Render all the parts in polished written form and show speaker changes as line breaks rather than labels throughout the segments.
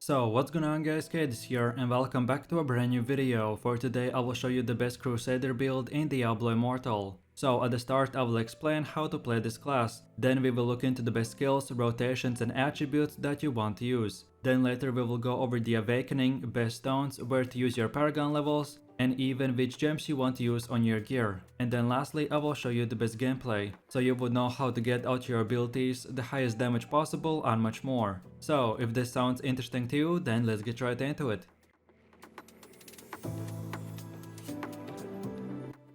So what's going on guys, Kades here and welcome back to a brand new video. For today I will show you the best Crusader build in Diablo Immortal. So at the start I will explain how to play this class, then we will look into the best skills, rotations and attributes that you want to use. Then later we will go over the awakening, best stones, where to use your paragon levels, and even which gems you want to use on your gear. And then lastly I will show you the best gameplay, so you would know how to get out your abilities, the highest damage possible and much more. So if this sounds interesting to you, then let's get right into it.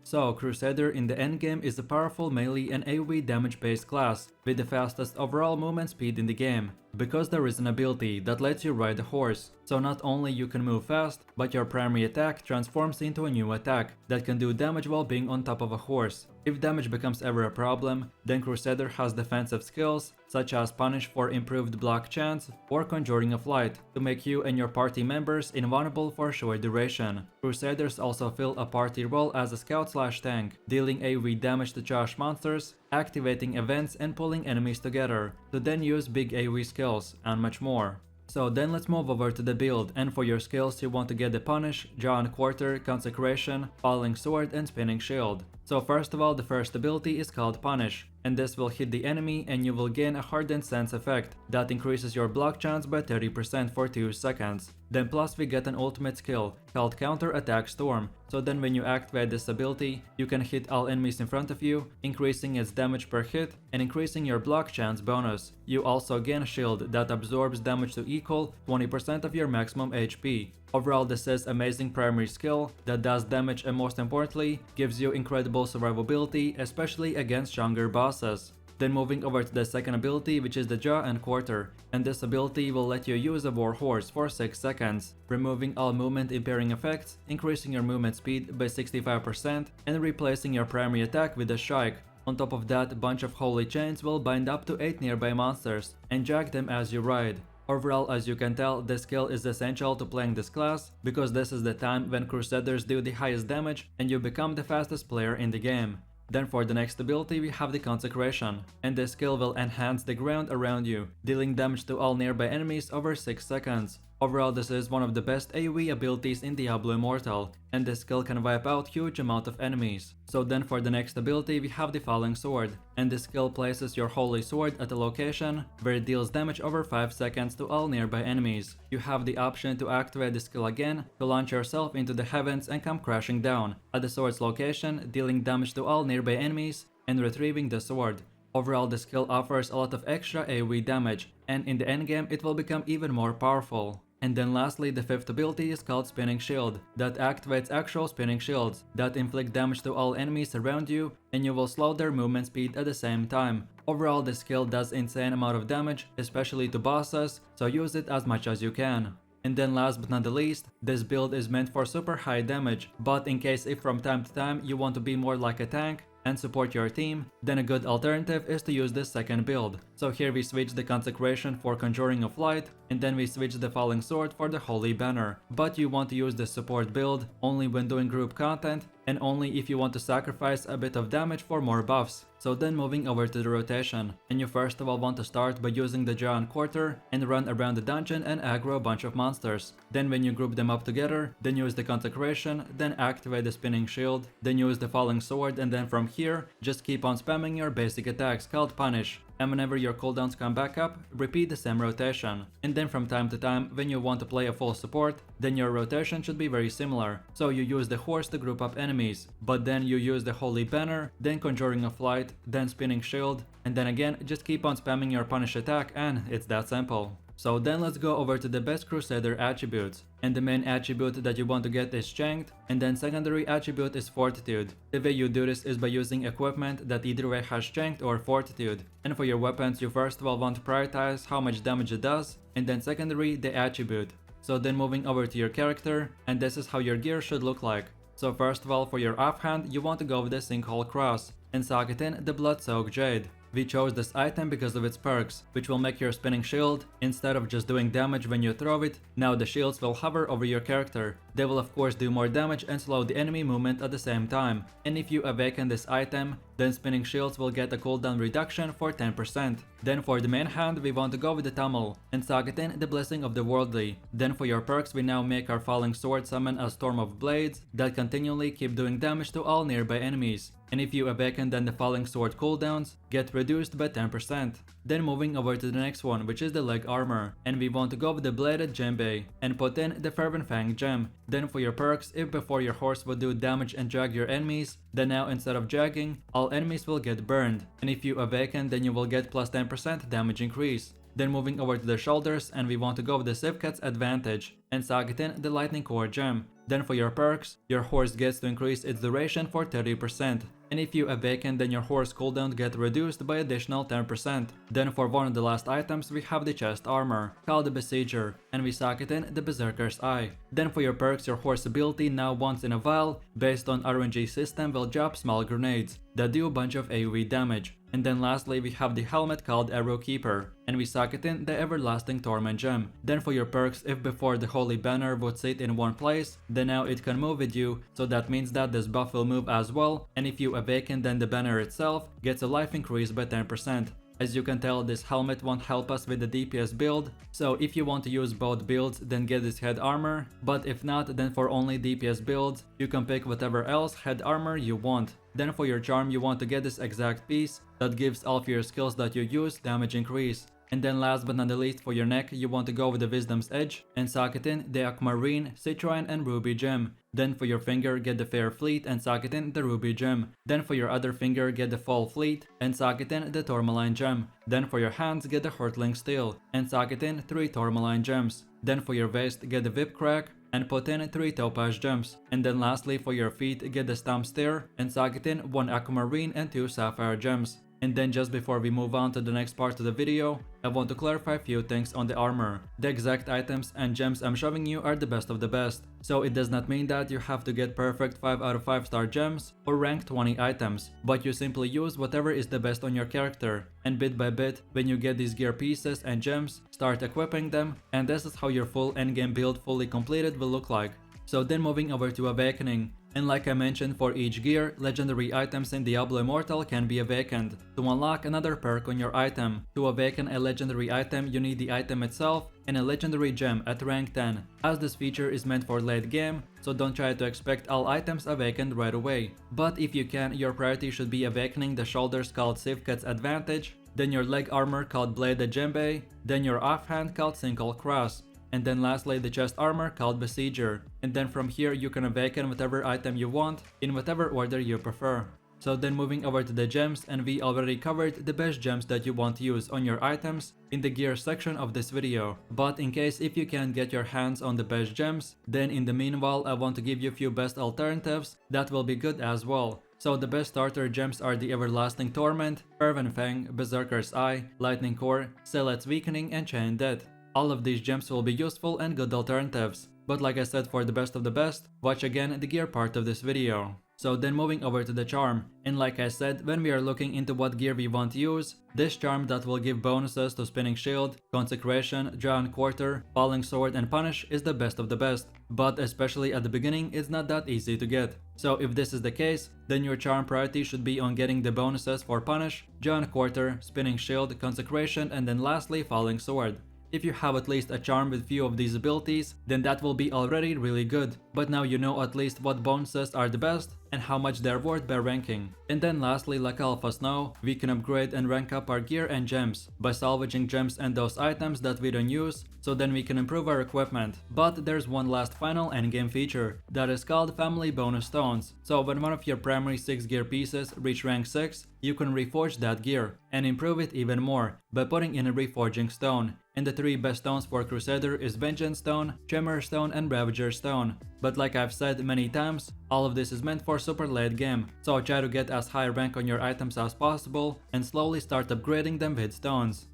So Crusader in the endgame is a powerful melee and AoE damage based class, with the fastest overall movement speed in the game, because there is an ability that lets you ride a horse. So not only you can move fast, but your primary attack transforms into a new attack that can do damage while being on top of a horse. If damage becomes ever a problem, then Crusader has defensive skills such as Punish for improved block chance or Conjuring of Light to make you and your party members invulnerable for a short duration. Crusaders also fill a party role as a scout/tank, dealing AoE damage to trash monsters, activating events and pulling enemies together, to then use big AoE skills, and much more. So then let's move over to the build, and for your skills you want to get the Punish, Drawn Quarter, Consecration, Falling Sword and Spinning Shield. So first of all, the first ability is called Punish, and this will hit the enemy and you will gain a Hardened Sense effect that increases your block chance by 30% for 2 seconds. Then plus we get an ultimate skill called Counter Attack Storm, so then when you activate this ability, you can hit all enemies in front of you, increasing its damage per hit and increasing your block chance bonus. You also gain a shield that absorbs damage to equal 20% of your maximum HP. Overall, this is amazing primary skill that does damage and most importantly, gives you incredible survivability, especially against stronger bosses. Then moving over to the second ability, which is the Jaw and Quarter, and this ability will let you use a warhorse for 6 seconds, removing all movement impairing effects, increasing your movement speed by 65% and replacing your primary attack with a strike. On top of that, a bunch of holy chains will bind up to 8 nearby monsters and drag them as you ride. Overall, as you can tell, this skill is essential to playing this class, because this is the time when Crusaders do the highest damage and you become the fastest player in the game. Then for the next ability we have the Consecration, and this skill will enhance the ground around you, dealing damage to all nearby enemies over 6 seconds. Overall, this is one of the best AoE abilities in Diablo Immortal, and this skill can wipe out huge amount of enemies. So then for the next ability we have the Falling Sword, and this skill places your holy sword at a location where it deals damage over 5 seconds to all nearby enemies. You have the option to activate the skill again to launch yourself into the heavens and come crashing down at the sword's location, dealing damage to all nearby enemies and retrieving the sword. Overall, the skill offers a lot of extra AoE damage, and in the endgame it will become even more powerful. And then lastly, the fifth ability is called Spinning Shield, that activates actual spinning shields that inflict damage to all enemies around you, and you will slow their movement speed at the same time. Overall, this skill does insane amount of damage, especially to bosses, so use it as much as you can. And then last but not the least, this build is meant for super high damage, but in case if from time to time you want to be more like a tank and support your team, then a good alternative is to use this second build. So here we switch the Consecration for Conjuring of Light, and then we switch the Falling Sword for the Holy Banner. But you want to use the support build only when doing group content, and only if you want to sacrifice a bit of damage for more buffs. So then moving over to the rotation, and you first of all want to start by using the Jaw and Quarter and run around the dungeon and aggro a bunch of monsters. Then when you group them up together, then use the Consecration, then activate the Spinning Shield, then use the Falling Sword, and then from here, just keep on spamming your basic attacks called Punish. And whenever your cooldowns come back up, repeat the same rotation. And then from time to time, when you want to play a full support, then your rotation should be very similar. So you use the horse to group up enemies, but then you use the Holy Banner, then Conjuring of Light, then Spinning Shield, and then again just keep on spamming your Punish attack, and it's that simple. So then let's go over to the best Crusader attributes, and the main attribute that you want to get is Strength, and then secondary attribute is Fortitude. The way you do this is by using equipment that either way has Strength or Fortitude, and for your weapons you first of all want to prioritize how much damage it does, and then secondary the attribute. So then moving over to your character, and this is how your gear should look like. So first of all, for your offhand you want to go with the Sinkhole Cross, and socket in the Blood-Soaked Jade. We chose this item because of its perks, which will make your Spinning Shield, instead of just doing damage when you throw it, now the shields will hover over your character, they will of course do more damage and slow the enemy movement at the same time. And if you awaken this item, then spinning shields will get a cooldown reduction for 10%. Then for the main hand, we want to go with the Tamil and Sagatin, the Blessing of the Worldly. Then for your perks, we now make our Falling Sword summon a storm of blades that continually keep doing damage to all nearby enemies. And if you awaken, then the Falling Sword cooldowns get reduced by 10%. Then moving over to the next one, which is the leg armor, and we want to go with the bladed djembe and put in the Fervent Fang gem. Then for your perks, if before your horse would do damage and drag your enemies, then now instead of dragging, all enemies will get burned. And if you awaken, then you will get plus 10% damage increase. Then moving over to the shoulders, and we want to go with the Sivkat's advantage and Sagatin, the lightning core gem. Then for your perks, your horse gets to increase its duration for 30%. And if you awaken, then your horse cooldown get reduced by additional 10%. Then for one of the last items, we have the chest armor, called the Besieger, and we Sagatin, the Berserker's Eye. Then for your perks, your horse ability now once in a while, based on RNG system, will drop small grenades that do a bunch of AoE damage. And then lastly, we have the helmet called Arrow Keeper, and we Sagatin, the Everlasting Torment gem. Then for your perks, if before the Holy Banner would sit in one place, then now it can move with you, so that means that this buff will move as well, and if you awaken, then the banner itself gets a life increase by 10%. As you can tell, this helmet won't help us with the DPS build, so if you want to use both builds, then get this head armor, but if not, then for only DPS builds, you can pick whatever else head armor you want. Then for your charm, you want to get this exact piece that gives all of your skills that you use damage increase. And then last but not the least, for your neck, you want to go with the Wisdom's Edge and Sagatin, the Aquamarine, Citrine and Ruby gem. Then for your finger, get the Fair Fleet and Sagatin, the Ruby gem. Then for your other finger, get the Fall Fleet and Sagatin, the Tourmaline gem. Then for your hands, get the Hurtling Steel and Sagatin, 3 Tourmaline gems. Then for your waist, get the Whip Crack and put in 3 Topaz gems. And then lastly, for your feet, get the Stamp Stair and Sagatin, 1 Aquamarine and 2 Sapphire gems. And then just before we move on to the next part of the video, I want to clarify a few things on the armor. The exact items and gems I'm showing you are the best of the best, so it does not mean that you have to get perfect 5 out of 5 star gems or rank 20 items, but you simply use whatever is the best on your character, and bit by bit, when you get these gear pieces and gems, start equipping them, and this is how your full endgame build fully completed will look like. So then moving over to Awakening. And like I mentioned, for each gear, legendary items in Diablo Immortal can be awakened to unlock another perk on your item. To awaken a legendary item, you need the item itself and a legendary gem at rank 10, as this feature is meant for late game, so don't try to expect all items awakened right away. But if you can, your priority should be awakening the shoulders called Sivkat's Advantage, then your leg armor called Bladed Djembe, then your offhand called Single Cross, and then lastly the chest armor called Besieger. And then from here you can awaken whatever item you want in whatever order you prefer. So then moving over to the gems, and we already covered the best gems that you want to use on your items in the gear section of this video. But in case if you can't get your hands on the best gems, then in the meanwhile I want to give you a few best alternatives that will be good as well. So the best starter gems are the Everlasting Torment, Fervent Fang, Berserker's Eye, Lightning Core, Zealot's Weakening and Chain Death. All of these gems will be useful and good alternatives, but like I said, for the best of the best, watch again the gear part of this video. So then moving over to the charm, and like I said, when we are looking into what gear we want to use, this charm that will give bonuses to Spinning Shield, Consecration, Drawn Quarter, Falling Sword and Punish is the best of the best, but especially at the beginning it's not that easy to get. So if this is the case, then your charm priority should be on getting the bonuses for Punish, Drawn Quarter, Spinning Shield, Consecration and then lastly Falling Sword. If you have at least a charm with few of these abilities, then that will be already really good, but now you know at least what bonuses are the best and how much they're worth by ranking. And then lastly, like all of us know, we can upgrade and rank up our gear and gems by salvaging gems and those items that we don't use, so then we can improve our equipment. But there's one last final endgame feature that is called Family Bonus Stones. So when one of your primary 6 gear pieces reach rank 6, you can reforge that gear and improve it even more by putting in a reforging stone. And the 3 best stones for Crusader is Vengeance Stone, Tremor Stone and Ravager Stone. But like I've said many times, all of this is meant for super late game, so try to get as high rank on your items as possible and slowly start upgrading them with stones.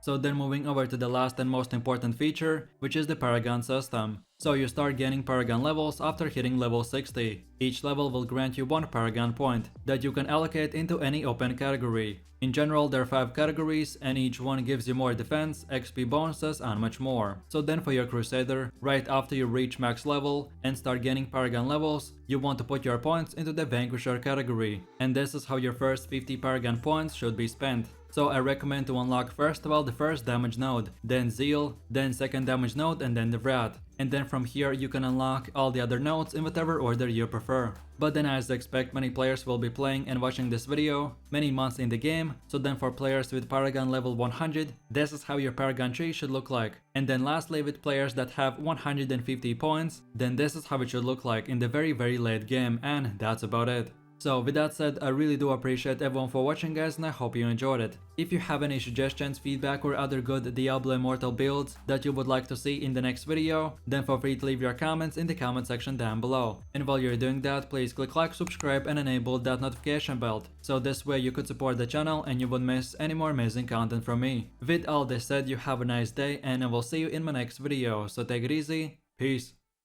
So then moving over to the last and most important feature, which is the paragon system. So you start gaining paragon levels after hitting level 60. Each level will grant you 1 paragon point that you can allocate into any open category. In general, there are 5 categories and each one gives you more defense, XP bonuses and much more. So then for your Crusader, right after you reach max level and start gaining paragon levels, you want to put your points into the Vanquisher category. And this is how your first 50 paragon points should be spent. So I recommend to unlock first of all the first damage node, then Zeal, then second damage node and then the Wrath. And then from here you can unlock all the other nodes in whatever order you prefer. But then as I expect many players will be playing and watching this video many months in the game, so then for players with paragon level 100, this is how your paragon tree should look like. And then lastly with players that have 150 points, then this is how it should look like in the very late game, and that's about it. So with that said, I really do appreciate everyone for watching guys and I hope you enjoyed it. If you have any suggestions, feedback or other good Diablo Immortal builds that you would like to see in the next video, then feel free to leave your comments in the comment section down below. And while you're doing that, please click like, subscribe and enable that notification bell, so this way you could support the channel and you won't miss any more amazing content from me. With all this said, you have a nice day and I will see you in my next video, so take it easy, peace.